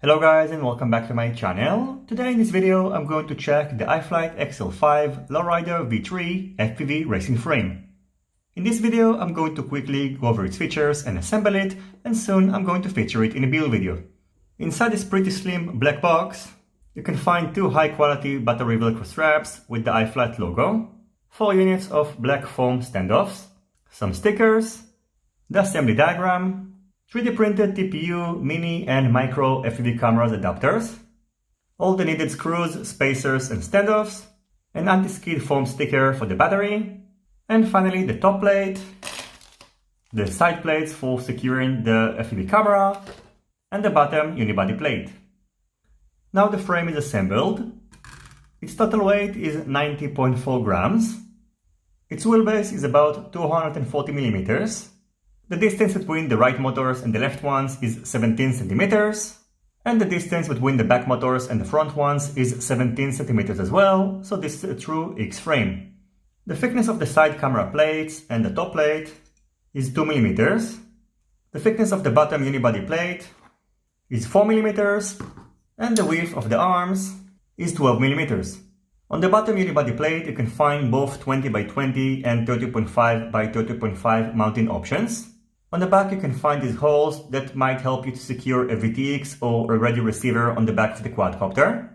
Hello guys and welcome back to my channel. Today in this video I'm going to check the iFlight XL5 Lowrider V3 FPV racing frame. In this video I'm going to quickly go over its features and assemble it, and soon I'm going to feature it in a build video. Inside this pretty slim black box you can find two high quality battery velcro straps with the iFlight logo, 4 units of black foam standoffs, some stickers, the assembly diagram, 3D printed TPU, mini and micro FPV cameras adapters, all the needed screws, spacers and standoffs, an anti-skid foam sticker for the battery, and finally the top plate, the side plates for securing the FPV camera, and the bottom unibody plate. Now the frame is assembled. Its total weight is 90.4 grams. Its wheelbase is about 240 millimeters. The distance between the right motors and the left ones is 17 centimeters, and the distance between the back motors and the front ones is 17 centimeters as well, so this is a true X frame. The thickness of the side camera plates and the top plate is 2 millimeters. The thickness of the bottom unibody plate is 4 millimeters, and the width of the arms is 12 millimeters. On the bottom unibody plate you can find both 20 by 20 and 30.5 by 30.5 mounting options. On the back you can find these holes that might help you to secure a VTX or a radio receiver on the back of the quadcopter.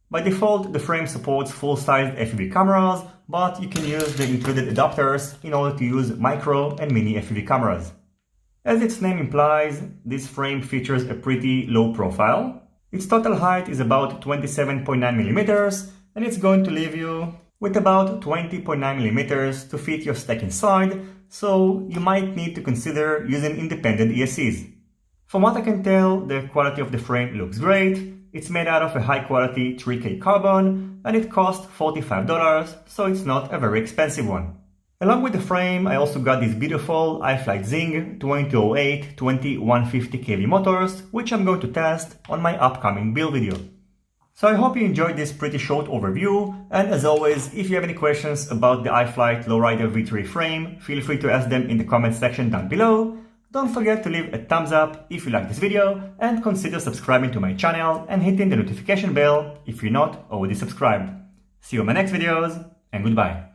By default the frame supports full-sized FPV cameras, but you can use the included adapters in order to use micro and mini FPV cameras. As its name implies, this frame features a pretty low profile. Its total height is about 27.9 millimeters, and it's going to leave you with about 20.9 millimeters to fit your stack inside, so you might need to consider using independent ESCs. From what I can tell, the quality of the frame looks great. It's made out of a high quality 3K carbon, and it costs $45, so it's not a very expensive one. Along with the frame, I also got these beautiful iFlight Zing 2208-2150 kV motors, which I'm going to test on my upcoming build video. So I hope you enjoyed this pretty short overview, and as always, if you have any questions about the iFlight Lowrider V3 frame, feel free to ask them in the comment section down below. Don't forget to leave a thumbs up if you like this video, and consider subscribing to my channel and hitting the notification bell if you're not already subscribed. See you in my next videos, and goodbye.